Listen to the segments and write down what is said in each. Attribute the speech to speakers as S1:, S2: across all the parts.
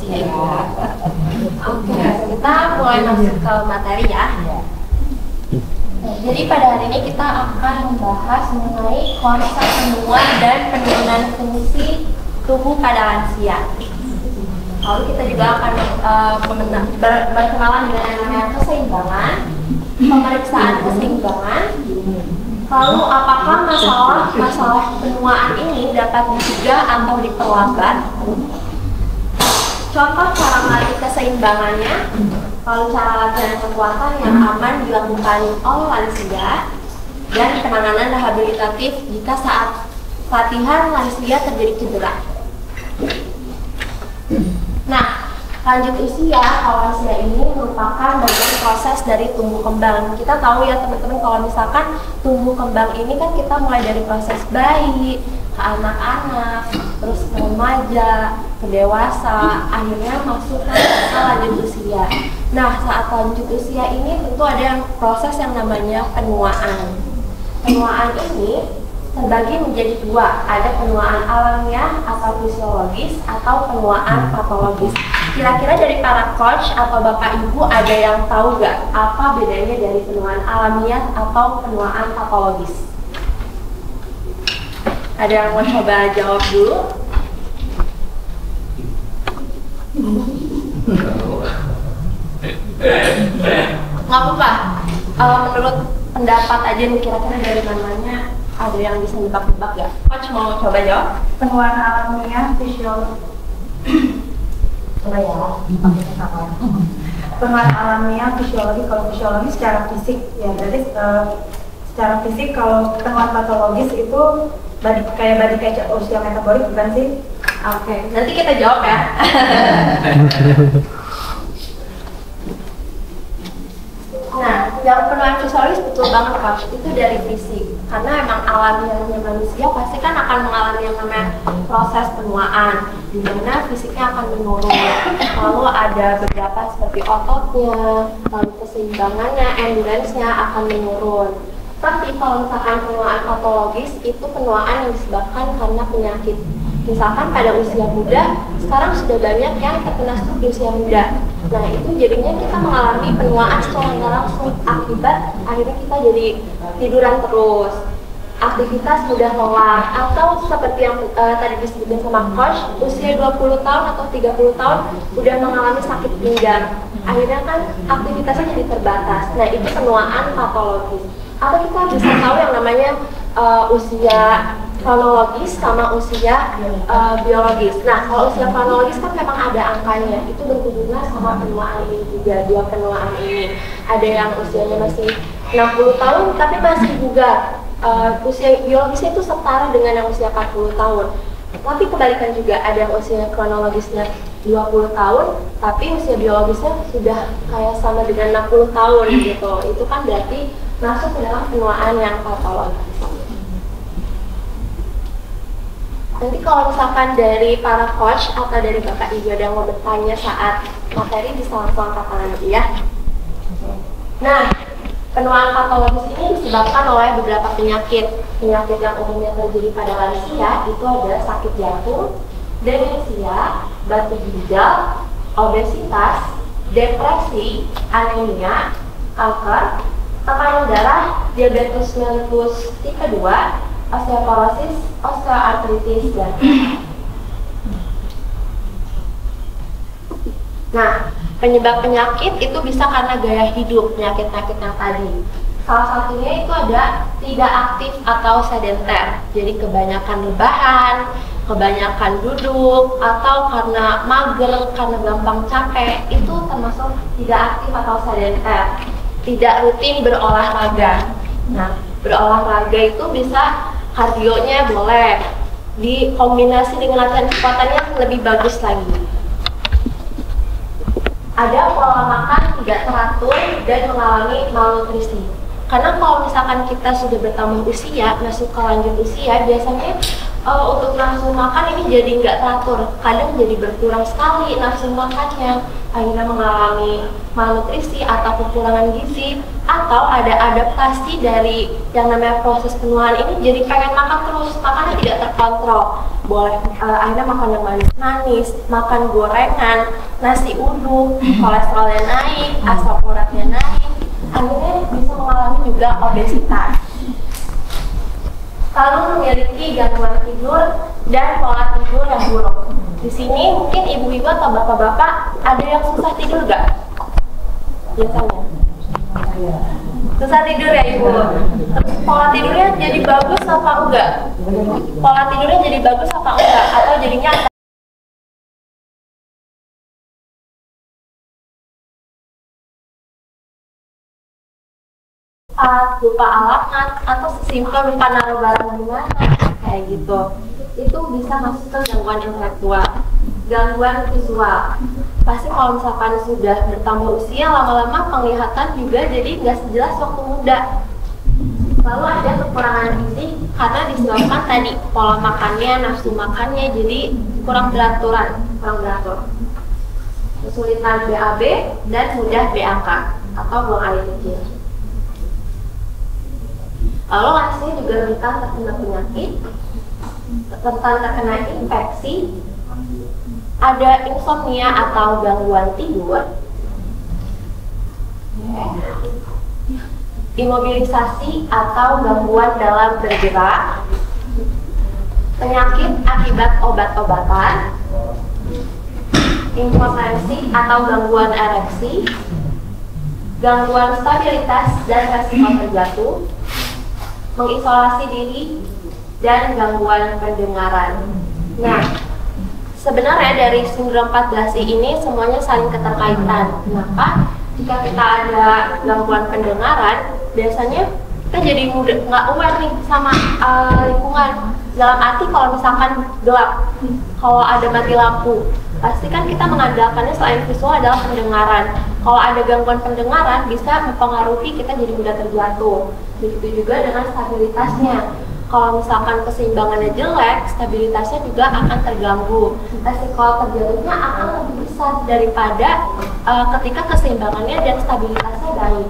S1: usia itu. Oke, kita mulai masuk ke materi ya. Jadi pada hari ini kita akan membahas mengenai konsep penuaan dan penurunan fungsi tubuh pada lansia. Lalu kita juga akan berkenalan dengan yang namanya keseimbangan, pemeriksaan keseimbangan. Lalu apakah masalah penuaan ini dapat dicegah atau diperlambat? Contoh cara melatih keseimbangannya, lalu cara latihan kekuatan yang aman dilakukan oleh lansia, dan penanganan rehabilitatif jika saat latihan lansia terjadi cedera. Nah, lanjut usia, kalau lansia ini merupakan bagian proses dari tumbuh kembang. Kita tahu ya teman-teman, kalau misalkan tumbuh kembang ini kan kita mulai dari proses bayi, ke anak-anak, terus ke remaja, ke dewasa, akhirnya masuk ke masa lanjut usia. Nah, saat lanjut usia ini tentu ada yang proses yang namanya penuaan. Penuaan ini terbagi menjadi dua, ada penuaan alamiah atau fisiologis atau penuaan patologis. Kira-kira dari para coach atau bapak ibu ada yang tahu nggak apa bedanya dari penuaan alamiah atau penuaan patologis? Ada yang mau coba jawab dulu? Nggak apa-apa. Menurut pendapat aja nih, kira-kira dari mananya ada yang bisa nebak-nebak nggak? Coach mau coba jawab?
S2: Penuaan alamiah, fisiologi. Coba ya, penuaan alamiah, fisiologi. Kalau fisiologi secara fisik, ya berarti secara fisik. Kalau penuaan patologis itu kayak usia metabolik, bukan sih?
S1: Oke, nanti kita jawab ya. Nah, yang penuaan fisiologis betul banget Coach, itu dari fisik. Karena emang alamiahnya manusia pasti kan akan mengalami yang namanya proses penuaan, di mana fisiknya akan menurun. Lalu ada beberapa seperti ototnya, lalu keseimbangannya, endurance-nya akan menurun. Tapi kalau misalkan penuaan patologis, itu penuaan yang disebabkan karena penyakit. Misalkan pada usia muda, sekarang sudah banyak yang terkena stroke di usia muda. Nah, itu jadinya kita mengalami penuaan secara nggak langsung, akibat akhirnya kita jadi tiduran terus, aktivitas mudah lelah, atau seperti yang tadi disebutkan sama coach, usia 20 tahun atau 30 tahun udah mengalami sakit pinggang. Akhirnya kan aktivitasnya jadi terbatas. Nah, itu penuaan patologis. Atau kita bisa tahu yang namanya usia kronologis sama usia biologis. Nah, kalau usia kronologis kan memang ada angkanya, itu berhubungan sama penuaan ini juga, dua penuaan ini. Ada yang usianya masih 60 tahun, tapi masih juga usia biologisnya itu setara dengan yang usia 40 tahun. Tapi kebalikan juga, ada yang usia kronologisnya 20 tahun, tapi usia biologisnya sudah kayak sama dengan 60 tahun gitu. Itu kan berarti masuk ke dalam penuaan yang patologis. Nanti kalau misalkan dari para coach atau dari bapak ibu ada yang mau bertanya saat materi, bisa langsung angkat tangan ya. Nah, penuaan patologis ini disebabkan oleh beberapa penyakit. Penyakit yang umumnya terjadi pada lansia itu ada sakit jantung, demensia, batu ginjal, obesitas, depresi, anemia, kanker, tekanan darah, diabetes mellitus tipe 2, osteoporosis, osteoartritis, dan nah, penyebab penyakit itu bisa karena gaya hidup, penyakit-penyakit yang tadi. Salah satunya itu ada tidak aktif atau sedenter, jadi kebanyakan rebahan, kebanyakan duduk, atau karena mager, karena gampang capek, itu termasuk tidak aktif atau sedenter. Tidak rutin berolahraga. Nah, berolahraga itu bisa kardionya boleh, dikombinasi dengan latihan kekuatannya lebih bagus lagi. Ada pola makan tidak teratur dan mengalami malnutrisi. Karena kalau misalkan kita sudah bertambah usia, masuk ke lanjut usia, biasanya untuk nafsu makan ini jadi nggak teratur. Kadang jadi berkurang sekali nafsu makannya, akhirnya mengalami malnutrisi atau kekurangan gizi, atau atau ada adaptasi dari yang namanya proses penuaan ini, jadi pengen makan terus, makannya tidak terkontrol. Boleh akhirnya makan yang manis-manis, makan gorengan, nasi uduk, kolesterolnya naik, asam uratnya naik, akhirnya bisa mengalami juga obesitas. Lalu memiliki gangguan tidur dan pola tidur yang buruk. Di sini mungkin ibu-ibu atau bapak-bapak ada yang susah tidur nggak? Biasanya susah tidur ya ibu. Terus pola tidurnya jadi bagus apa enggak? Pola tidurnya jadi bagus apa enggak? Atau jadinya lupa alamat atau sesimpel lupa naruh barang di mana kayak gitu. Itu bisa masuk ke gangguan intelektual, gangguan visual. Pasti kalau misalkan sudah bertambah usia, lama-lama penglihatan juga jadi nggak sejelas waktu muda. Lalu ada kekurangan gizi karena disebabkan tadi pola makannya, nafsu makannya jadi kurang beratur. Kesulitan BAB dan mudah BAK atau buang air kecil. Lalu hasilnya juga rentan terkena penyakit, rentan terkena infeksi, ada insomnia atau gangguan tidur, imobilisasi atau gangguan dalam bergerak, penyakit akibat obat-obatan, impotensi atau gangguan ereksi, gangguan stabilitas dan resiko terjatuh, mengisolasi diri, dan gangguan pendengaran. Nah, sebenarnya dari sindrom 14I ini semuanya saling keterkaitan. Kenapa? Jika kita ada gangguan pendengaran, biasanya kita jadi nggak aware nih sama lingkungan. Dalam arti kalau misalkan gelap, kalau ada mati lampu, pasti kan kita mengandalkannya selain visual adalah pendengaran. Kalau ada gangguan pendengaran bisa mempengaruhi kita jadi mudah terjatuh. Begitu juga dengan stabilitasnya. Kalau misalkan keseimbangannya jelek, stabilitasnya juga akan terganggu. Resiko terjatuhnya akan lebih besar daripada ketika keseimbangannya dan stabilitasnya baik.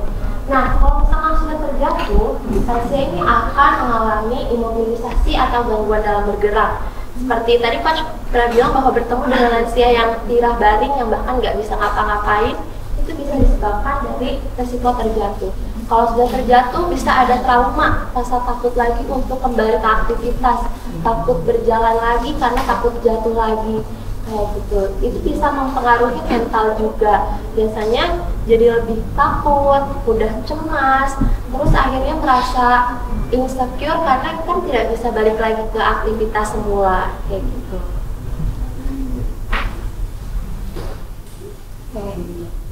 S1: Nah, kalau misalkan sudah terjatuh, pasien ini akan mengalami imobilisasi atau gangguan dalam bergerak. Seperti tadi Coach pernah bilang bahwa bertemu dengan lansia yang tirah baring, yang bahkan nggak bisa ngapa-ngapain, itu bisa disebabkan dari resiko terjatuh. Kalau sudah terjatuh bisa ada trauma, rasa takut lagi untuk kembali ke aktivitas, takut berjalan lagi karena takut jatuh lagi, kayak gitu. Itu bisa mempengaruhi mental juga. Biasanya jadi lebih takut, mudah cemas, terus akhirnya merasa insecure karena kan tidak bisa balik lagi ke aktivitas semula, kayak gitu.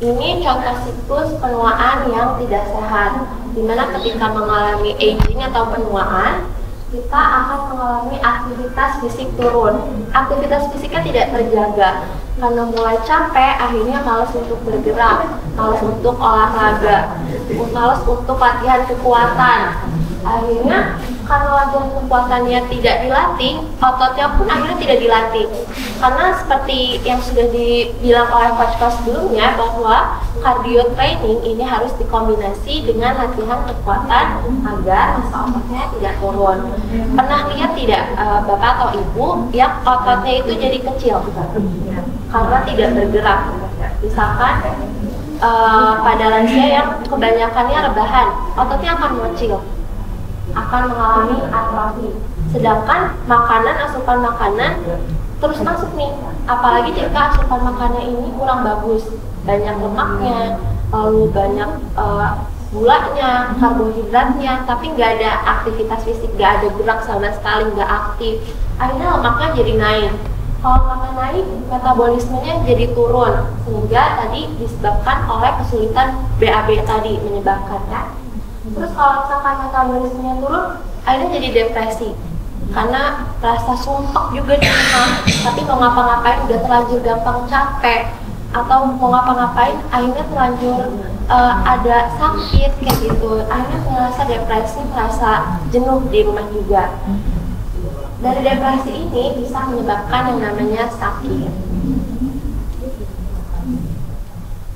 S1: Ini contoh siklus penuaan yang tidak sehat, dimana ketika mengalami aging atau penuaan, kita akan mengalami aktivitas fisik turun. Aktivitas fisiknya tidak terjaga, karena mulai capek, akhirnya malas untuk bergerak, malas untuk olahraga, malas untuk latihan kekuatan. Akhirnya karena latihan kekuatannya tidak dilatih, ototnya pun akhirnya tidak dilatih. Karena seperti yang sudah dibilang oleh coach sebelumnya, bahwa cardio training ini harus dikombinasi dengan latihan kekuatan agar massa ototnya tidak turun. Pernah lihat tidak bapak atau ibu yang ototnya itu jadi kecil karena tidak bergerak? Misalkan pada lansia yang kebanyakannya rebahan, ototnya akan mengecil, akan mengalami atrofi. Sedangkan asupan makanan terus masuk nih, apalagi jika asupan makanan ini kurang bagus, banyak lemaknya, lalu banyak gulanya, karbohidratnya, tapi nggak ada aktivitas fisik, nggak ada gerak sama sekali, nggak aktif, akhirnya lemaknya jadi naik. Kalau lemaknya naik, metabolismenya jadi turun, sehingga tadi disebabkan oleh kesulitan BAB tadi menyebabkan ya. Terus kalau misalkan metabolismenya turun, akhirnya jadi depresi karena rasa sumpek juga di rumah, tapi mau ngapa-ngapain udah terlanjur gampang capek, atau mau ngapa-ngapain akhirnya terlanjur ada sakit kayak gitu, akhirnya merasa depresi, merasa jenuh di rumah juga. Dari depresi ini bisa menyebabkan yang namanya sakit.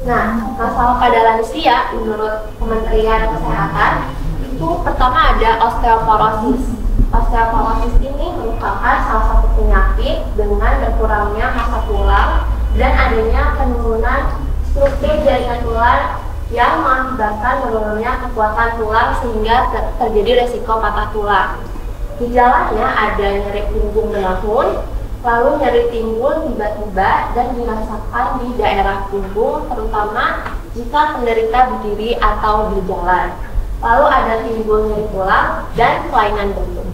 S1: Nah, masalah pada lansia menurut Kementerian Kesehatan itu pertama ada osteoporosis. Osteoporosis ini merupakan salah satu penyakit dengan berkurangnya massa tulang dan adanya penurunan struktur jaringan tulang yang mengakibatkan menurunnya kekuatan tulang sehingga terjadi resiko patah tulang. Gejalanya ada nyeri punggung menahun, lalu nyeri timbul tiba-tiba dan dirasakan di daerah punggung, terutama jika penderita berdiri atau berjalan. Lalu ada timbul nyeri tulang dan kelainan bentuk.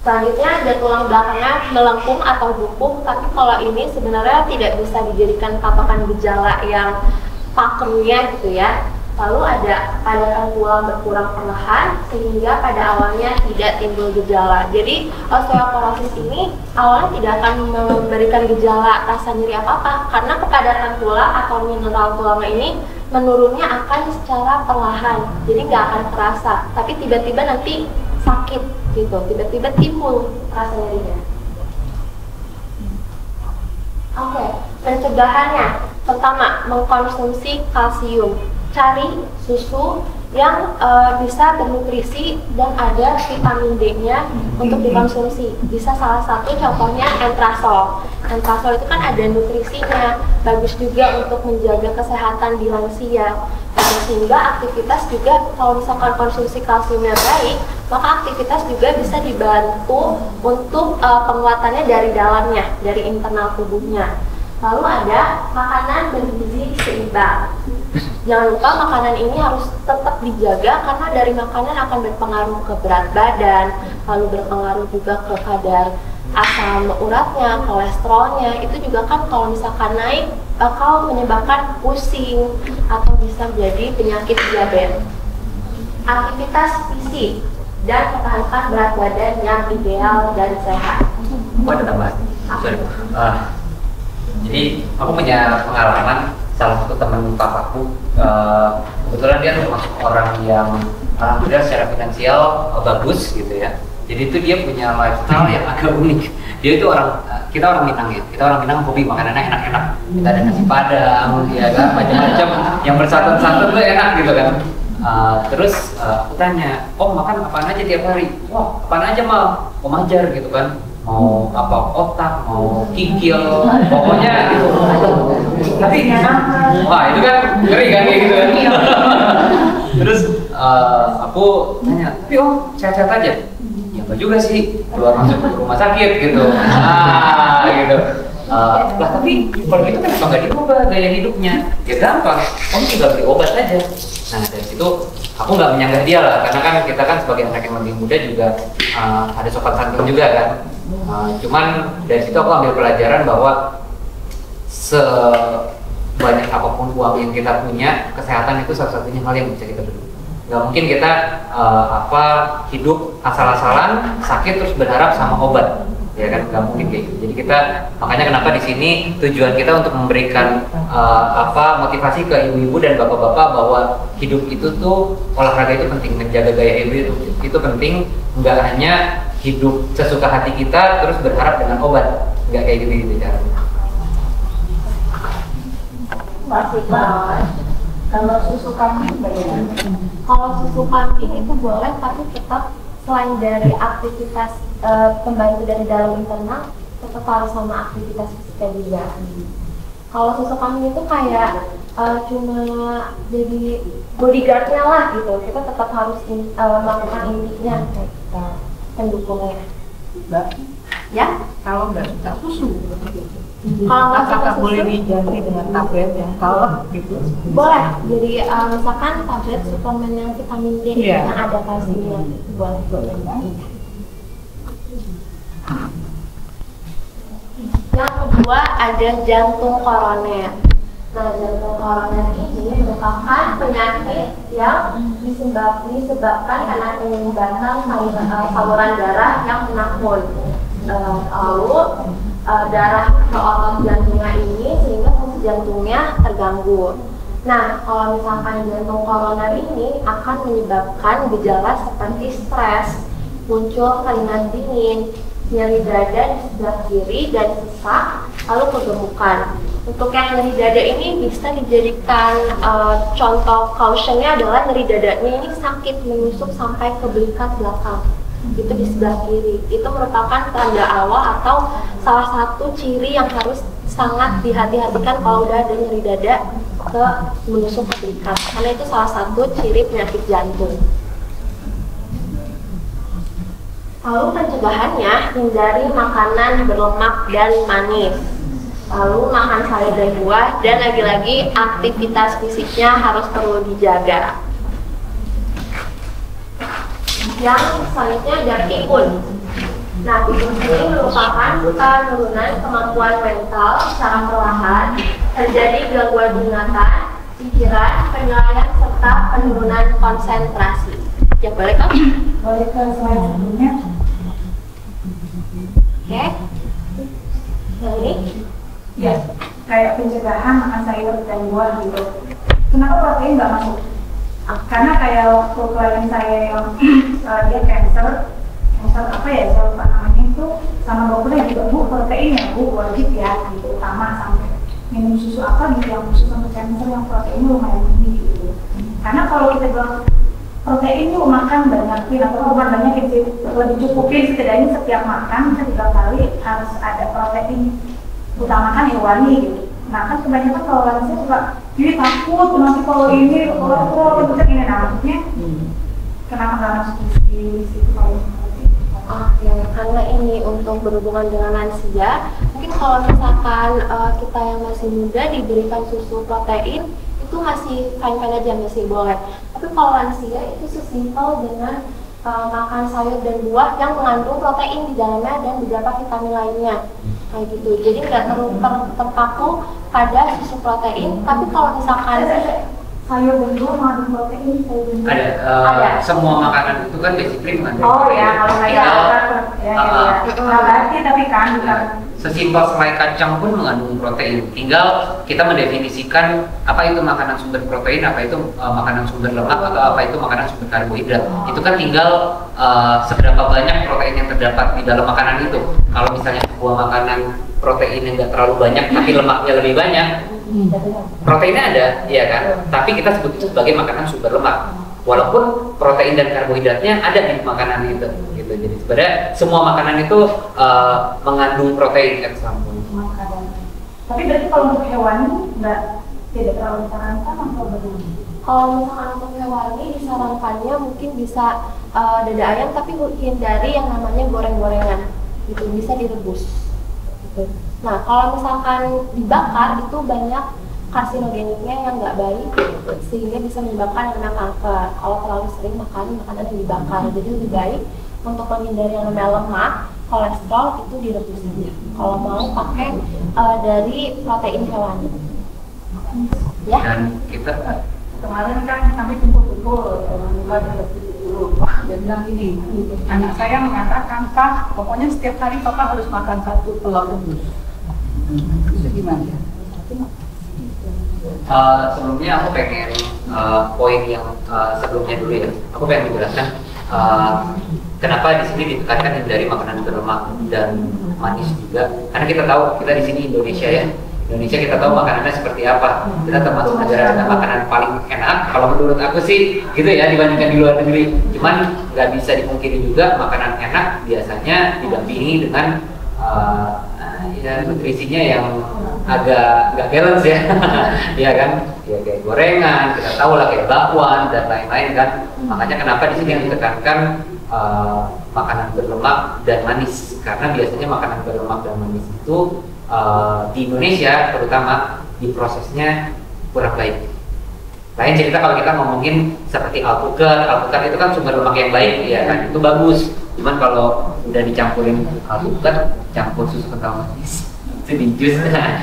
S1: Selanjutnya ada tulang belakangnya melengkung atau lumpuh, tapi kalau ini sebenarnya tidak bisa dijadikan patokan gejala yang pakemnya gitu ya. Lalu ada padatan tulang berkurang perlahan sehingga pada awalnya tidak timbul gejala. Jadi osteoporosis ini awalnya tidak akan memberikan gejala rasa nyeri apa-apa karena kepadatan tulang atau mineral tulang ini menurunnya akan secara perlahan. Jadi nggak akan terasa, tapi tiba-tiba nanti sakit gitu, tiba-tiba timbul rasa nyerinya. Oke, pencegahannya pertama mengkonsumsi kalsium. Cari susu yang bisa bernutrisi dan ada vitamin D-nya untuk dikonsumsi. Bisa salah satu contohnya entrasol. Entrasol itu kan ada nutrisinya, bagus juga untuk menjaga kesehatan di lansia. Sehingga aktivitas juga kalau misalkan konsumsi kalsiumnya baik, maka aktivitas juga bisa dibantu untuk penguatannya dari dalamnya, dari internal tubuhnya. Lalu ada makanan bergizi seimbang. Jangan lupa makanan ini harus tetap dijaga karena dari makanan akan berpengaruh ke berat badan, lalu berpengaruh juga ke kadar asam uratnya, kolesterolnya. Itu juga kan kalau misalkan naik bakal menyebabkan pusing atau bisa menjadi penyakit diabetes. Aktivitas fisik dan pertahankan berat badan yang ideal dan sehat.
S3: Aku ada tambahan. Sorry. Jadi aku punya pengalaman, salah satu teman papaku kebetulan dia termasuk orang yang alhamdulillah secara finansial bagus gitu ya. Jadi itu dia punya lifestyle yang agak unik. Dia itu kita orang Minang ya, kita orang Minang hobi makanannya enak-enak. Kita ada nasi padang, ya kan, macam-macam yang bersantun-santun tuh enak gitu kan. Terus aku tanya, Om makan apaan aja tiap hari? Wah, apaan aja mal? Om ajar gitu kan. Mau apa, otak, mau kikil, pokoknya gitu. Tapi wah itu kan ngeri kan kayak gitu kan. Terus aku tanya, tapi Om sehat-sehat aja? Ya enggak juga sih, keluar masuk rumah sakit gitu. Gitu. Lah tapi kalau gitu kan nggak diubah gaya hidupnya? Ya gampang, Om tinggal beli obat aja. Nah dari situ aku nggak menyanggah dia lah, karena kan kita kan sebagai anak yang lebih muda juga ada sopan santun juga kan. Cuman dari situ aku ambil pelajaran bahwa sebanyak apapun uang yang kita punya, kesehatan itu satu-satunya hal yang bisa kita beli. Gak mungkin kita hidup asal-asalan, sakit terus berharap sama obat, ya kan? Gak mungkin kayak gitu. Jadi kita makanya kenapa di sini tujuan kita untuk memberikan motivasi ke ibu-ibu dan bapak-bapak bahwa hidup itu tuh olahraga itu penting, menjaga gaya hidup itu penting, nggak hanya hidup sesuka hati kita terus berharap dengan obat, nggak kayak gitu caranya.
S1: Masih banget. Kalau susu kambing bagaimana? Kalau susu kambing itu boleh, tapi tetap selain dari aktivitas pembantu dari dalam internal, tetap harus sama aktivitas fisika juga. Kalau susu kambing itu kayak cuma jadi bodyguardnya lah gitu. Kita tetap harus melakukan intinya kayak kita pendukungnya.
S4: Mbak,
S1: ya?
S4: kalau nggak suka susu,
S1: Kalau nggak suka
S4: apakah
S1: susu,
S4: boleh diganti dengan tablet yang kalem gitu?
S1: boleh. Jadi misalkan tablet suplemen yang vitamin D
S4: Iya.
S1: yang ada kalsiumnya, boleh. Yang kedua ada jantung koroner. Nah, jantung koroner ini merupakan penyakit yang disebabkan karena penyumbatan saluran darah yang menahun. Lalu darah ke otot jantungnya ini sehingga fungsi jantungnya terganggu. Nah, kalau misalkan jantung koroner ini akan menyebabkan gejala seperti stres, muncul keringat dingin, nyeri dada di sebelah kiri dan sesak, lalu kegemukan. Untuk yang nyeri dada ini bisa dijadikan contoh cautionnya adalah nyeri dadanya ini sakit menusuk sampai ke belikat belakang, itu di sebelah kiri. Itu merupakan tanda awal atau salah satu ciri yang harus sangat dihati-hatikan kalau udah ada nyeri dada ke menusuk ke belikat, karena itu salah satu ciri penyakit jantung. Lalu pencegahannya, hindari makanan berlemak dan manis. Lalu makan sayur dan buah, dan lagi-lagi aktivitas fisiknya harus perlu dijaga. Yang selanjutnya ada pikun. Nah, pikun ini merupakan penurunan kemampuan mental secara perlahan, terjadi gangguan ingatan, pikiran, penilaian, serta penurunan konsentrasi. Ya, boleh kan?
S2: Boleh ke slide sebelumnya.
S1: Oke. Yang ini?
S2: Ya, kayak pencegahan makan sayur dan buah gitu. Kenapa protein nggak masuk? Karena kayak waktu klien saya yang dia cancer apa ya, saya lupa namanya itu, sama dokternya juga, Bu, protein ya Bu, wajib ya gitu, utama sampai minum susu apa gitu yang khusus untuk cancer yang protein lumayan tinggi gitu. Karena kalau kita bilang protein yuk makan banyakin atau bukan banyakin sih, lebih cukupin setidaknya setiap makan 3 kali harus ada protein, utamakan hewani gitu. Nah kan kebanyakan kalau lansia suka jadi takut nanti kalau ini kalau ini namanya kenapa nggak masuk di situ kalau
S1: Oke, karena ini untuk berhubungan dengan lansia, mungkin kalau misalkan kita yang masih muda diberikan susu protein itu masih fine-fine aja, masih boleh. Tapi kalau lansia itu sesimpel dengan makan sayur dan buah yang mengandung protein di dalamnya dan beberapa vitamin lainnya, kayak gitu. Jadi nggak terpaku pada susu protein. Tapi kalau misalkan
S2: sayur dan buah mengandung protein, sayur dan buah
S3: ada. Semua makanan itu kan basically mengandung
S2: oh
S3: protein.
S2: ya, kalau nggak berarti tapi kan bukan
S3: sesimpel selai kacang pun mengandung protein. Tinggal kita mendefinisikan apa itu makanan sumber protein, apa itu makanan sumber lemak, atau apa itu makanan sumber karbohidrat. Itu kan tinggal seberapa banyak protein yang terdapat di dalam makanan itu. Kalau misalnya sebuah makanan protein yang nggak terlalu banyak tapi lemaknya lebih banyak, proteinnya ada, iya kan? Tapi kita sebut itu sebagai makanan sumber lemak. Walaupun protein dan karbohidratnya ada di makanan itu, gitu. Jadi sebenarnya semua makanan itu mengandung protein at some point.
S2: Tapi berarti kalau untuk hewani tidak terlalu disarankan atau bagaimana?
S1: kalau misalkan untuk hewani disarankannya mungkin bisa dada ayam, tapi hindari yang namanya goreng-gorengan, gitu, bisa direbus. Gitu. Nah, kalau misalkan dibakar itu banyak karsinogeniknya yang nggak baik, gitu, sehingga bisa menyebabkan yang namanya kanker. Kalau terlalu sering makan makanan yang dibakar, jadi lebih baik untuk menghindari yang namanya lemak, kolesterol itu direbus saja. Kalau mau pakai dari protein hewani. Ya.
S3: Dan kita
S4: Kemarin kan kami kumpul-kumpul dulu. Dia bilang gini, anak saya mengatakan, Pak, pokoknya setiap hari Papa harus makan 1 telur rebus. Itu gimana?
S3: sebelumnya aku pengen poin yang sebelumnya dulu ya. Aku pengen menjelaskan kenapa di sini ditekankan dari makanan berlemak dan manis juga. Karena kita tahu kita di sini Indonesia ya. Indonesia kita tahu makanannya seperti apa. Kita termasuk negara dengan makanan paling enak. Kalau menurut aku sih gitu ya dibandingkan di luar negeri. Cuman nggak bisa dipungkiri juga makanan enak biasanya didampingi dengan ya nutrisinya yang agak nggak balance ya. Ya kan, ya kayak gorengan, kita tahu lah kayak bakwan dan lain-lain kan. Makanya kenapa di sini yang ditekankan makanan berlemak dan manis, karena biasanya makanan berlemak dan manis itu di Indonesia terutama diprosesnya kurang baik. Lain cerita kalau kita ngomongin seperti alpukat itu kan sumber lemak yang baik ya kan, itu bagus. Cuman kalau udah dicampurin alpukat, campur susu kental manis, itu di jus,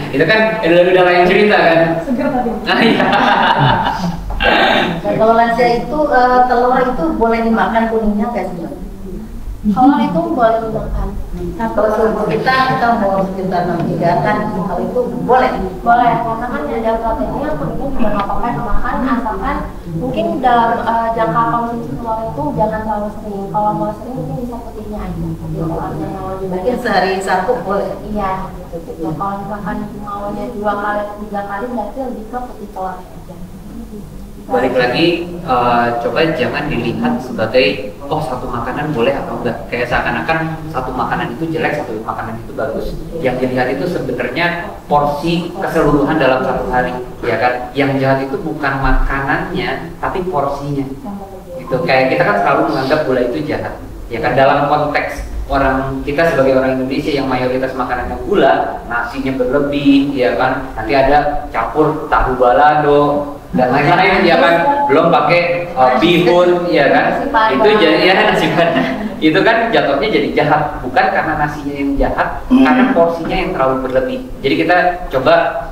S3: itu kan udah lain cerita kan.
S2: Segar tadi.
S3: Nah, iya.
S5: Kalau lansia itu telur itu boleh dimakan kuningnya nggak sih?
S1: Kolor itu boleh dimakan.
S5: Nah, kalau tubuh kita mau sekitar 6 kan hal itu boleh.
S1: Boleh, karena kan ada proteinnya, kulitnya juga nggak apa-apa dimakan, asalkan mungkin dalam jangka konsumsi telur itu jangan terlalu sering. Kalau mau sering mungkin bisa putihnya aja. Jadi telurnya yang lebih
S5: Mungkin
S1: banyak.
S5: sehari 1 boleh.
S1: Iya, gitu. Kalau misalkan maunya 2 kali atau 3 kali berarti lebih ke putih telur aja.
S3: Balik lagi, coba jangan dilihat sebagai oh satu makanan boleh atau enggak. Kayak seakan-akan satu makanan itu jelek, satu makanan itu bagus. Yang dilihat itu sebenarnya porsi keseluruhan dalam satu hari, ya kan? Yang jahat itu bukan makanannya, tapi porsinya. Gitu. Kayak kita kan selalu menganggap gula itu jahat, ya kan? Dalam konteks orang kita sebagai orang Indonesia yang mayoritas makanannya gula, nasinya berlebih, ya kan? Nanti ada campur tahu balado dan lain-lain, ya kan? Belum pakai bihun, ya kan? Itu jadi ya nasi padang. Itu kan jatuhnya jadi jahat, bukan karena nasinya yang jahat, karena porsinya yang terlalu berlebih. Jadi kita coba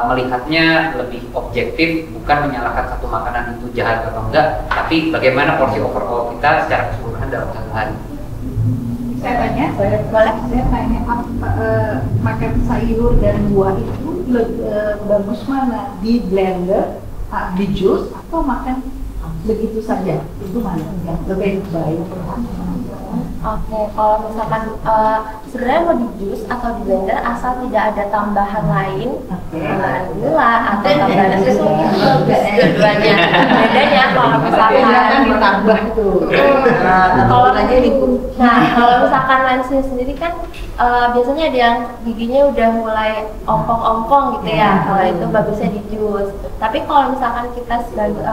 S3: melihatnya lebih objektif, bukan menyalahkan satu makanan itu jahat atau enggak, tapi bagaimana porsi overall kita secara keseluruhan dalam satu hari.
S4: Saya tanya,
S1: Boleh.
S4: saya tanya makan sayur dan buah itu bagus mana? Di blender, di jus, atau makan begitu saja? Itu mana yang lebih baik?
S1: Oke, kalau misalkan sebenarnya mau di jus atau di blender asal tidak ada tambahan lain, tambahan gula atau tambahan susu itu bagus dua-duanya. Bedanya kalau misalkan
S5: ditambah tuh.
S1: kalau kalau misalkan Lansia sendiri kan biasanya ada yang giginya udah mulai ompong-ompong gitu ya. Kalau itu bagusnya di jus. Tapi kalau misalkan kita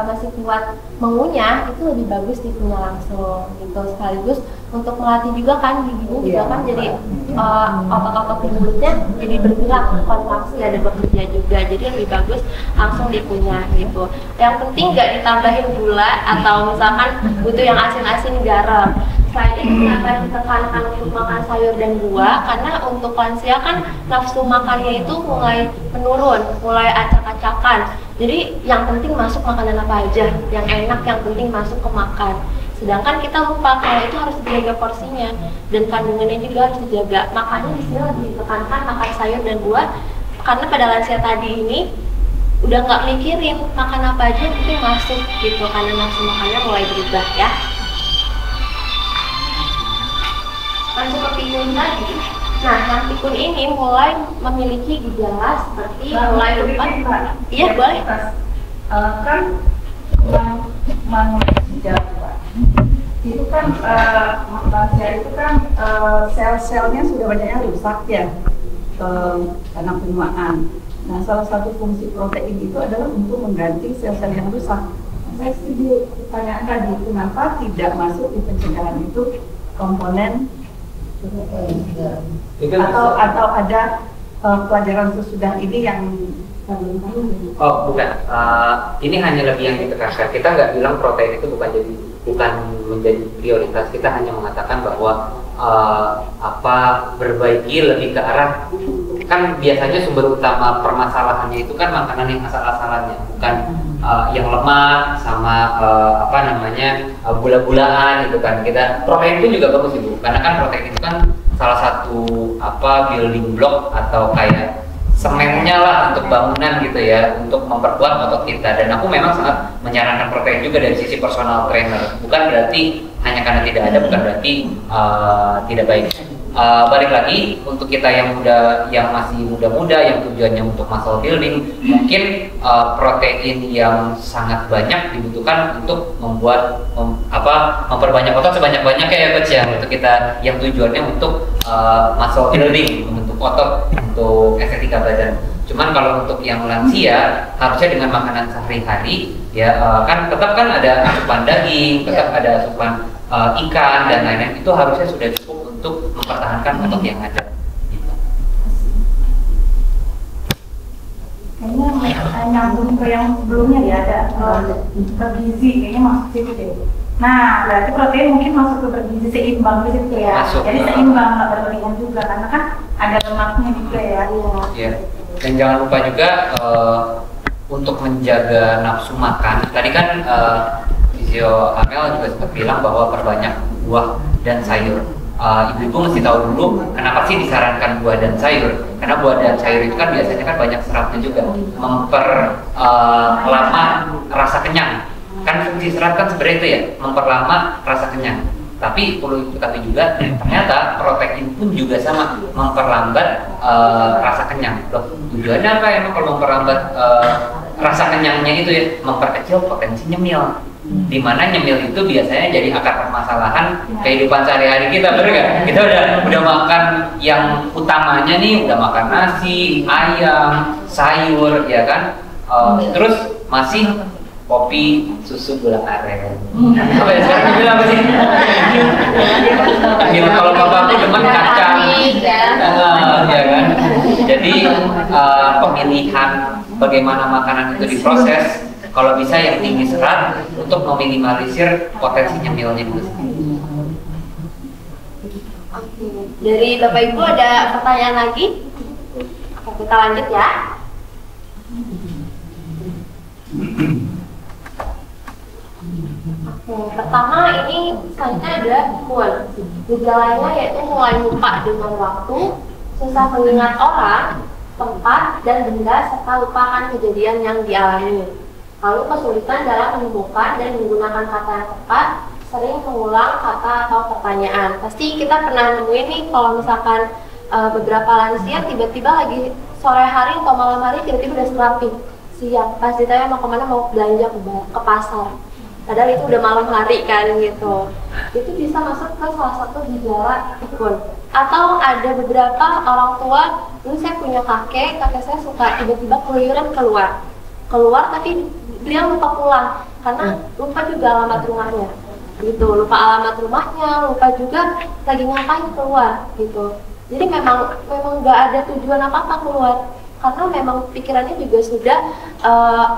S1: masih kuat mengunyah, itu lebih bagus dikunyah langsung gitu. Sekaligus untuk melatih juga kan giginya juga kan jadi otot-otot di mulutnya jadi bergerak, kontraksi ada bekerja juga, jadi lebih bagus langsung dikunyah gitu. Yang penting nggak ditambahin gula atau misalkan butuh yang asin-asin garam. Selain itu kenapa ditekankan untuk makan sayur dan buah, karena untuk lansia kan nafsu makannya itu mulai menurun, mulai acak-acakan. Jadi yang penting masuk makanan apa aja, yang enak, yang penting masuk ke makan. Sedangkan kita lupa kalau itu harus dijaga porsinya dan kandungannya juga harus dijaga. Makanya di sini lebih ditekankan makan sayur dan buah, karena pada lansia tadi ini udah nggak mikirin makan apa aja, yang penting masuk gitu, karena nafsu makannya mulai berubah ya. Masuk ke pikun tadi. Nah, yang pikun ini mulai memiliki gejala seperti mulai lupa. Iya boleh.
S4: Kan manusia itu kan lansia itu kan sel-selnya sudah banyaknya rusak ya karena penuaan. Nah, salah satu fungsi protein itu adalah untuk mengganti sel-sel yang rusak. Saya setuju pertanyaan tadi, kenapa tidak masuk di pencegahan itu komponen atau ada pelajaran sesudah ini yang
S3: Oh bukan, ini hanya lebih yang ditekankan. Kita nggak bilang protein itu bukan menjadi prioritas. Kita hanya mengatakan bahwa berbaiki lebih ke arah, kan biasanya sumber utama permasalahannya itu kan makanan yang asal-asalannya, bukan yang lemak sama gula-gulaan gitu kan. Kita protein itu juga bagus Ibu, karena kan protein itu kan salah satu building block atau kayak semennya lah untuk bangunan gitu ya, untuk memperkuat otot kita. Dan aku memang sangat menyarankan protein juga dari sisi personal trainer. Bukan berarti hanya karena tidak ada, bukan berarti tidak baik. Balik lagi untuk kita yang masih muda-muda, yang tujuannya untuk muscle building, mungkin protein yang sangat banyak dibutuhkan untuk memperbanyak otot sebanyak-banyaknya ya Coach ya, untuk kita yang tujuannya untuk muscle building, membentuk otot, untuk estetika badan. Cuman kalau untuk yang lansia, harusnya dengan makanan sehari-hari ya, kan tetap kan ada asupan daging, tetap ada asupan ikan dan lain-lain, itu harusnya sudah cukup untuk mempertahankan otot yang ada. Gitu.
S2: Kayaknya nyambung ke yang sebelumnya ya, ada bergizi, kayaknya masuk situ deh. Nah, berarti protein mungkin masuk ke bergizi seimbang di situ ya.
S3: Masuk.
S2: Jadi seimbang lah berlebihan juga, karena kan ada lemaknya juga ya.
S3: Iya. Dan jangan lupa juga untuk menjaga nafsu makan. Tadi kan Fisio Amel juga sempat bilang bahwa perbanyak buah dan sayur. Ibu-ibu mesti tahu dulu kenapa sih disarankan buah dan sayur, karena buah dan sayur itu kan biasanya kan banyak seratnya juga, memperlama rasa kenyang. Kan fungsi serat kan sebenarnya itu ya, memperlama rasa kenyang. Tapi perlu diketahui juga ternyata protein pun juga sama, memperlambat rasa kenyang. Loh, tujuannya apa emang kalau memperlambat rasa kenyangnya itu ya? Memperkecil potensi nyemil. Di mana nyemil itu biasanya jadi akar permasalahan kehidupan sehari-hari kita, bener nggak? Kita udah makan yang utamanya nih, udah makan nasi, ayam, sayur, ya kan? Terus masih kopi, susu, gula aren. Apa ya sekarang dibilang apa sih? Kalau bapak aku demen kacang, ya kan? Jadi pemilihan bagaimana makanan itu diproses. Kalau bisa yang tinggi serat untuk meminimalisir potensi nyemilnya itu.
S1: Oke. Dari Bapak Ibu ada pertanyaan lagi? Oke, kita lanjut ya. Oke, pertama ini selanjutnya ada mood. Gejalanya yaitu mulai lupa dengan waktu, susah mengingat orang, tempat, dan benda serta lupakan kejadian yang dialami. Lalu kesulitan dalam menemukan dan menggunakan kata yang tepat, sering mengulang kata atau pertanyaan. Pasti kita pernah nemuin nih kalau misalkan beberapa lansia tiba-tiba lagi sore hari atau malam hari tiba-tiba udah serapi siang, pas ditanya mau kemana, mau belanja ke pasar, padahal itu udah malam hari kan gitu. Itu bisa masuk ke salah satu gejala pikun. Atau ada beberapa orang tua, dulu saya punya kakek saya suka tiba-tiba keluyuran keluar tapi beliau lupa pulang karena lupa juga alamat rumahnya gitu, lupa alamat rumahnya, lupa juga lagi ngapain keluar gitu. Jadi memang nggak ada tujuan apa-apa keluar, karena memang pikirannya juga sudah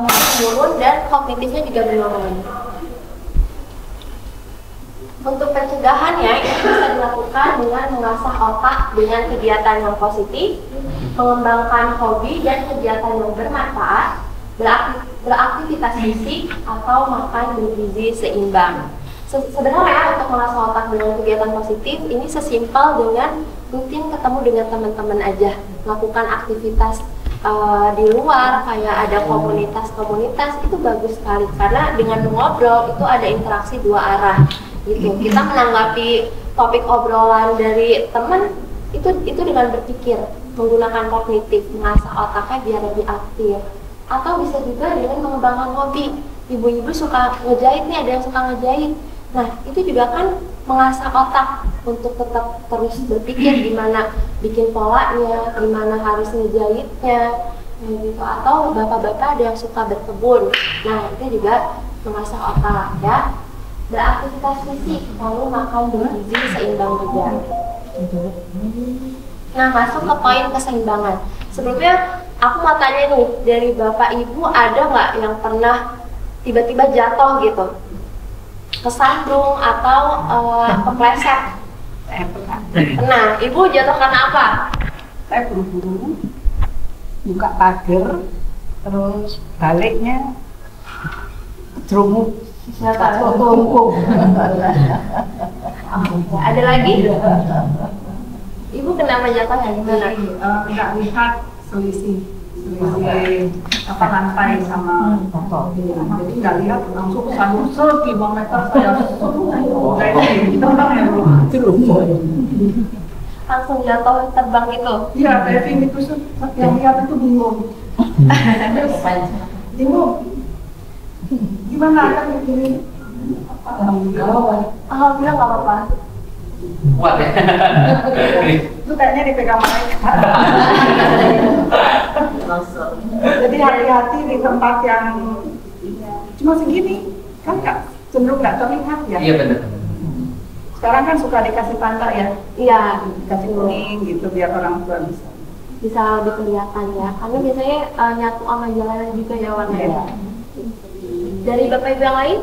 S1: menurun dan kognitifnya juga menurun. Untuk pencegahannya ini bisa dilakukan dengan mengasah otak dengan kegiatan yang positif, mengembangkan hobi dan kegiatan yang bermanfaat, beraktivitas fisik, atau makan bergizi seimbang. Sebenarnya untuk mengasah otak dengan kegiatan positif ini sesimpel dengan rutin ketemu dengan teman-teman aja, melakukan aktivitas di luar, kayak ada komunitas itu bagus sekali karena dengan mengobrol itu ada interaksi dua arah gitu. Kita menanggapi topik obrolan dari teman itu dengan berpikir, menggunakan kognitif, mengasah otaknya biar lebih aktif. Atau bisa juga dengan mengembangkan hobi. Ibu-ibu suka ngejahit nih, ada yang suka ngejahit. Nah, itu juga kan mengasah otak untuk tetap terus berpikir gimana bikin polanya, gimana harus ngejahitnya, gitu. Atau bapak-bapak ada yang suka berkebun. Nah, itu juga mengasah otak ya. Beraktivitas fisik, lalu makan bergizi seimbang juga. Nah, masuk ke poin keseimbangan. Sebelumnya aku mau tanya nih, dari Bapak Ibu ada nggak yang pernah tiba-tiba jatuh gitu? Kesandung atau kepleset?
S4: Saya pernah.
S1: Nah, Ibu jatuh karena apa?
S4: Saya buru-buru buka pagar, terus baliknya jerumuk.
S1: Ada lagi? Ibu kenapa jatuhnya gimana?
S4: Nggak lihat selisih apa lantai sama jadi nggak lihat langsung satu 5 meter saya terbang ya
S1: Langsung jatuh terbang gitu?
S4: Iya, diving itu yang lihat itu bingung. Gimana kan begini?
S1: Alhamdulillah nggak apa-apa.
S3: Kuat ya?
S4: Itu kayaknya dipegang malaikat. Jadi hati-hati di tempat yang cuma segini, kan nggak cenderung nggak terlihat ya.
S3: Iya benar.
S4: Sekarang kan suka dikasih tanda ya,
S1: Iya,
S4: dikasih kuning gitu biar orang tua
S1: bisa lebih kelihatan ya. Karena biasanya nyatu sama jalanan juga ya warnanya.
S4: Iya.
S1: Dari Bapak Ibu yang lain?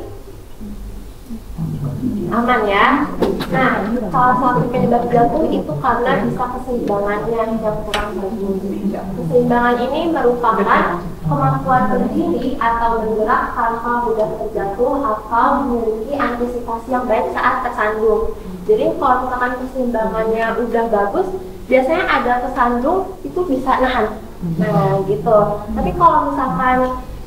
S1: aman ya. Nah, salah satu penyebab jatuh itu karena bisa keseimbangannya yang kurang bagus. Keseimbangan ini merupakan kemampuan berdiri atau bergerak tanpa mudah terjatuh atau memiliki antisipasi yang baik saat tersandung. Jadi kalau misalkan keseimbangannya udah bagus, biasanya ada tersandung itu bisa nahan. Nah gitu. Tapi kalau misalkan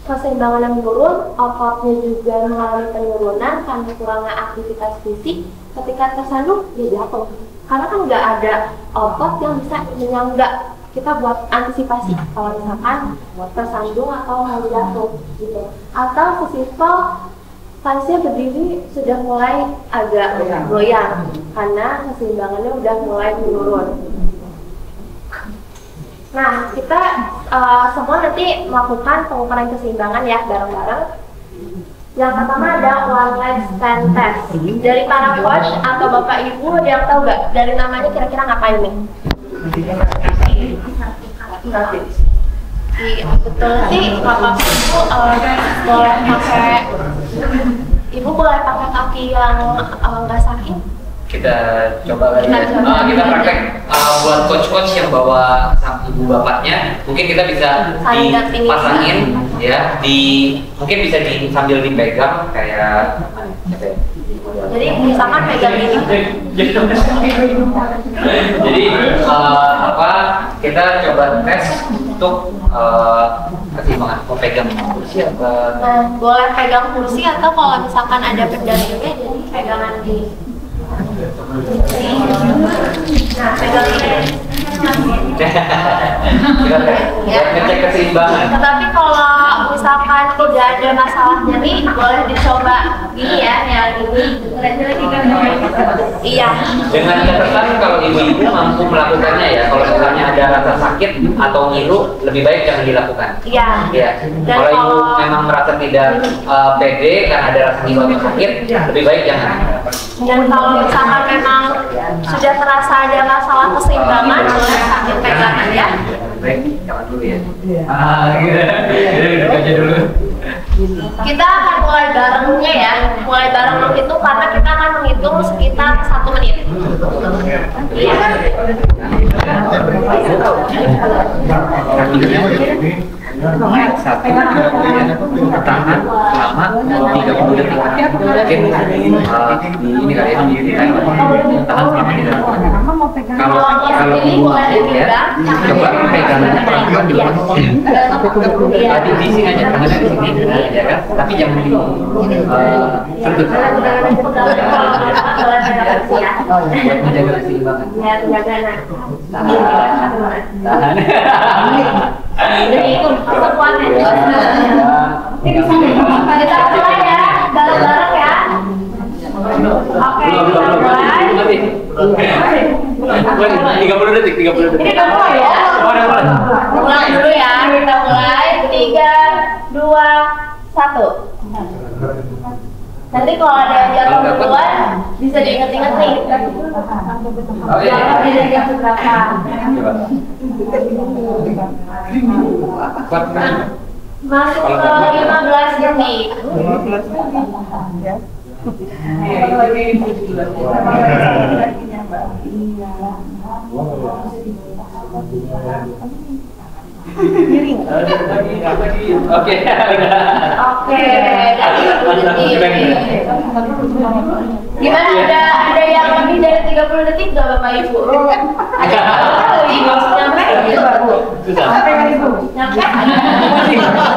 S1: keseimbangannya menurun, ototnya juga mengalami penurunan karena kurangnya aktivitas fisik, ketika tersandung dia jatuh. Karena kan nggak ada otot yang bisa menyangga kita buat antisipasi kalau misalkan tersandung atau mau jatuh gitu. Atau sesimpel pasien berdiri sudah mulai agak goyang karena keseimbangannya udah mulai menurun. Nah, kita semua nanti melakukan pengukuran keseimbangan ya bareng-bareng. Yang pertama ada one leg stand test. Dari para coach atau bapak ibu ada yang tahu nggak dari namanya kira-kira ngapain nih? Iya betul sih, bapak ibu boleh pakai, ibu boleh pakai kaki yang nggak sakit.
S3: Kita coba kali ya. Kita praktek buat coach-coach yang bawa sama ibu bapaknya, mungkin kita bisa dipasangin ya, mungkin bisa sambil dipegang kayak
S1: jadi misalkan pegang ini.
S3: Jadi kita coba tes untuk keseimbangan. Mau pegang kursi apa?
S1: Nah, boleh pegang kursi atau kalau misalkan ada pedalnya jadi pegangan di nah, pegang ini.
S3: Kita ngecek keseimbangan.
S1: Tetapi kalau misalkan tidak ada masalah nyeri, boleh dicoba gini ya, yang ini. Iya.
S3: Dengan catatan kalau ibu-ibu mampu melakukannya ya, kalau misalnya ada rasa sakit atau ngilu, lebih baik jangan dilakukan.
S1: Iya.
S3: Ya. Kalau ibu memang merasa tidak pede karena ada rasa ngilu atau sakit, lebih baik jangan.
S1: Dan kalau misalkan memang sudah terasa ada masalah keseimbangan, boleh sambil pegangan ya.
S3: Baik, jangan dulu ya. Duduk aja dulu.
S1: Kita akan mulai barengnya ya, mulai bareng menghitung karena kita akan menghitung sekitar 1 menit. Iya.
S3: Satu, tahan selama 30 detik. Mungkin ini kali ya, tahan selama 30 detik. Kalau ya, coba pegangannya pelan-pelan di bawah. Tadi di sini aja, tangannya di sini, ya kan? Tapi jangan di sentuh. Buat menjaga keseimbangan.
S1: Ya, menjaga.
S3: Tahan.
S1: Jadi itu sekuatnya. Kita mulai ya, bareng-bareng ya. Oke, kita mulai.
S3: 30 detik.
S1: Ini udah mulai ya. Mulai dulu ya, kita mulai. 3, 2, 1. Nanti kalau ada yang jatuh duluan, bisa diingat-ingat nih.
S3: Oh iya.
S1: Masuk ke 15 detik.
S3: Oke.
S1: Gimana, ada yang lebih dari 30 detik nggak Bapak Ibu? Ada yang nyampe?
S3: Susah.
S1: Nyampe?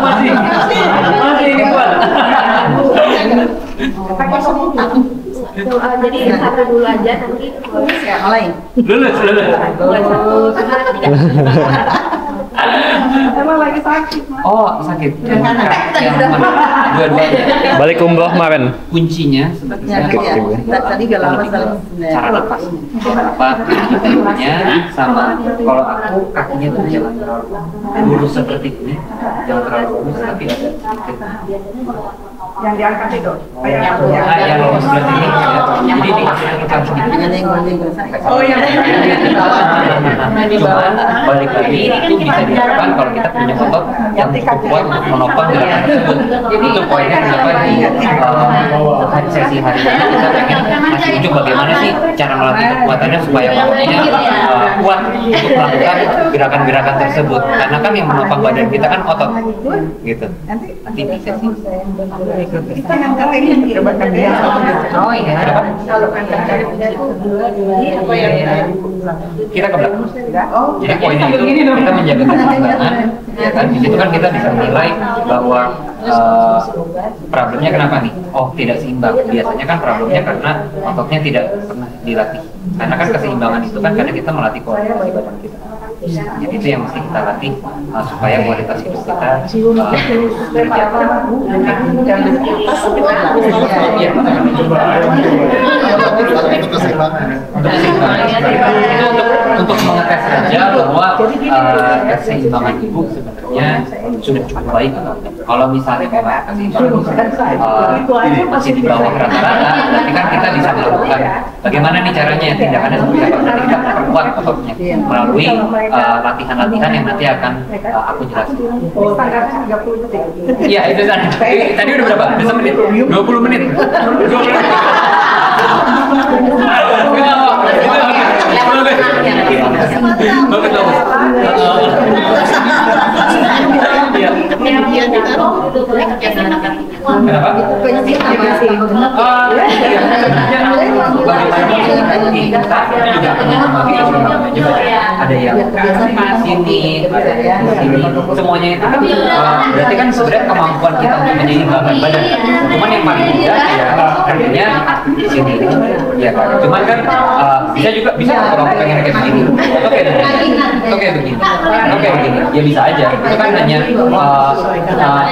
S3: Masih ini kuat.
S1: Jadi satu dulu aja nanti.
S3: Lulus.
S4: Emang lagi sakit, Mas.
S3: Oh, sakit. Dua-duanya.
S6: Balik umroh kemarin.
S3: Kuncinya sebenarnya
S5: Tadi gak lama
S3: cara lepas. Apa ibunya sama kalau aku kakinya tuh jangan terlalu lurus seperti ini, jangan terlalu lurus tapi ada sedikit.
S4: Yang diangkat itu.
S3: Yang lurus seperti ini. Jadi dikasih angkat sedikit.
S4: Oh yang
S3: Cuman balik lagi itu bisa diharapkan kalau kita punya otot yang cukup kuat untuk menopang gerakan tersebut. Itu poinnya kenapa di sesi hari ini kita pengen ngasih unjuk bagaimana sih cara melatih kekuatannya supaya ototnya kuat untuk melakukan gerakan-gerakan tersebut. Karena kan yang menopang badan kita kan otot, gitu. Nanti bisa sih.
S4: Kita ngangkat ini coba kan dia.
S3: Oh iya.
S4: Kalau ngangkat dari apa yang
S3: Kita ke belakang.
S4: oh,
S3: Jadi poinnya itu kita menjaga keseimbangan, ya kan? Di situ kan kita bisa menilai bahwa problemnya kenapa nih? Oh, tidak seimbang. Biasanya kan problemnya karena ototnya tidak pernah dilatih. Karena kan keseimbangan itu kan karena kita melatih koordinasi badan kita. Jadi itu yang mesti kita latih supaya kualitas hidup kita terjaga. Iya,
S6: Itu keseimbangan.
S3: itu untuk mengetes saja bahwa keseimbangan ibu sebenarnya sudah cukup baik atau tidak. Kalau misalnya memang keseimbangan masih di bawah rata-rata, berarti kan kita bisa melakukan bagaimana nih caranya tindakannya seperti apa. Nanti kita perkuat ototnya melalui latihan-latihan yang nanti akan aku jelaskan.
S4: standarnya 30 detik.
S3: Iya, itu tadi udah berapa? Udah semenit? 20 menit. 20 menit. Ada yang sini, semuanya itu kan berarti kan sebenarnya kemampuan kita untuk menyeimbangkan badan. Cuman yang paling mudah ya artinya di sini, ya kan. Cuman kan bisa orang pengen kayak begini, atau kayak begini, atau kayak begini, atau kayak begini, ya bisa aja. Itu kan hanya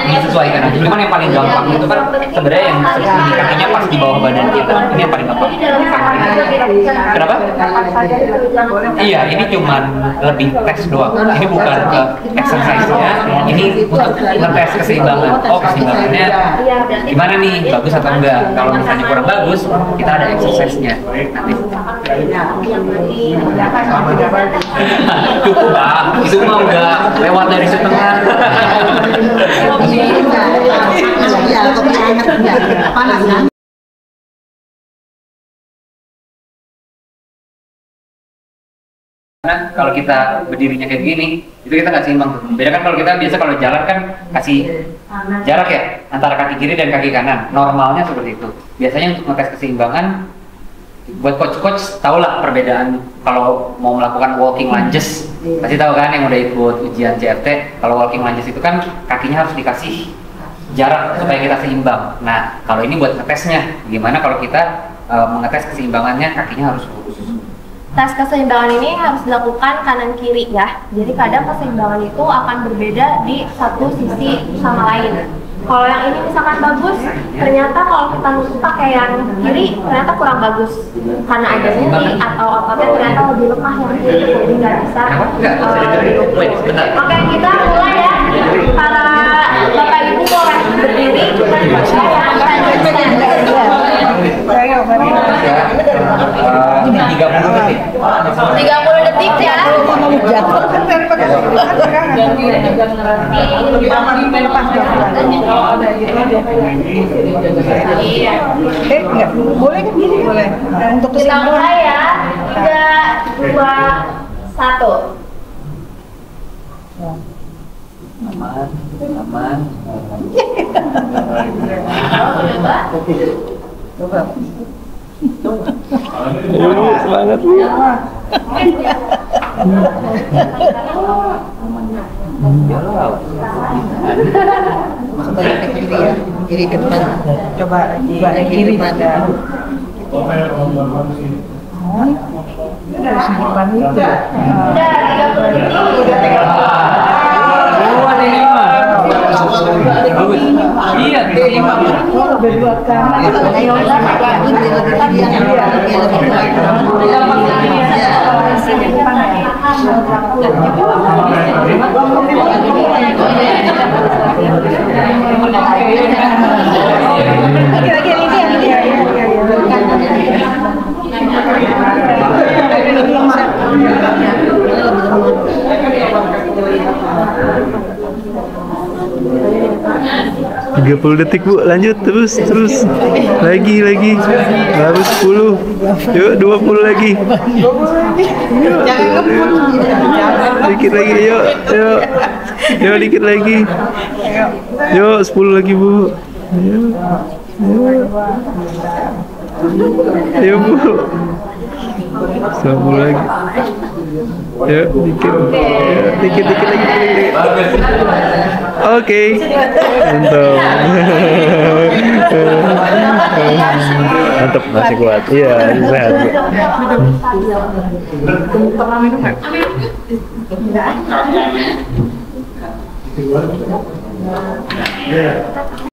S3: disesuaikan aja. Cuman yang paling gampang itu kan sebenarnya yang ini kakinya pas di bawah badan kita. Ini yang paling gampang. Kenapa? Iya, ini cuman lebih tes doang. Ini bukan exercise-nya. Ini untuk ngetes keseimbangan. Oh, keseimbangannya gimana nih? Bagus atau enggak? Kalau misalnya kurang bagus, kita ada exercise-nya. Nanti. Cukup Pak, itu mah udah lewat dari setengah.
S5: Iya, kopi hangat enggak panas kan?
S3: Karena kalau kita berdirinya kayak gini, itu kita nggak seimbang tuh. Beda kan kalau kita biasa kalau jalan kan kasih jarak ya antara kaki kiri dan kaki kanan. Normalnya seperti itu. Biasanya untuk ngetes keseimbangan, buat coach-coach tau lah perbedaan kalau mau melakukan walking lunges. Pasti tahu kan yang udah ikut ujian CFT, kalau walking lunges itu kan kakinya harus dikasih jarak supaya kita seimbang. Nah, kalau ini buat ngetesnya, gimana kalau kita mengetes keseimbangannya kakinya harus lurus.
S1: Tes keseimbangan ini harus dilakukan kanan kiri ya. Jadi kadang keseimbangan itu akan berbeda di satu sisi sama lain. Kalau yang ini misalkan bagus, ternyata kalau kita nusuk pakai yang kiri ternyata kurang bagus karena ada nyeri atau ototnya ternyata lebih lemah yang kiri, jadi nggak bisa. Oke, kita mulai ya. Para bapak ibu boleh berdiri.
S4: Ayo, mari.
S3: 30 detik.
S1: 30 detik ya.
S4: Enggak, boleh kan gini boleh. Untuk
S1: Kita mulai ya. 3, 2, 1.
S3: Aman, aman.
S4: coba.
S7: Semangat.
S5: Kembali ke kiri ya, kiri ke depan.
S4: Coba yang kiri pada. Harus di depan itu.
S1: Udah 30 detik.
S3: Iya, seimbang.
S4: Berdua kan.
S5: Ayo
S4: Lagi ini
S6: 30 detik Bu, lanjut terus. Lagi. Harus 10. Yuk 20 lagi. Dikit lagi, yuk. Yuk dikit lagi. Yuk 10 lagi Bu. Ayo Bu. 10 lagi. Yuk dikit lagi. Oke. Mantap. Mantap, masih kuat. Iya, sehat.
S4: Pernah minum nggak?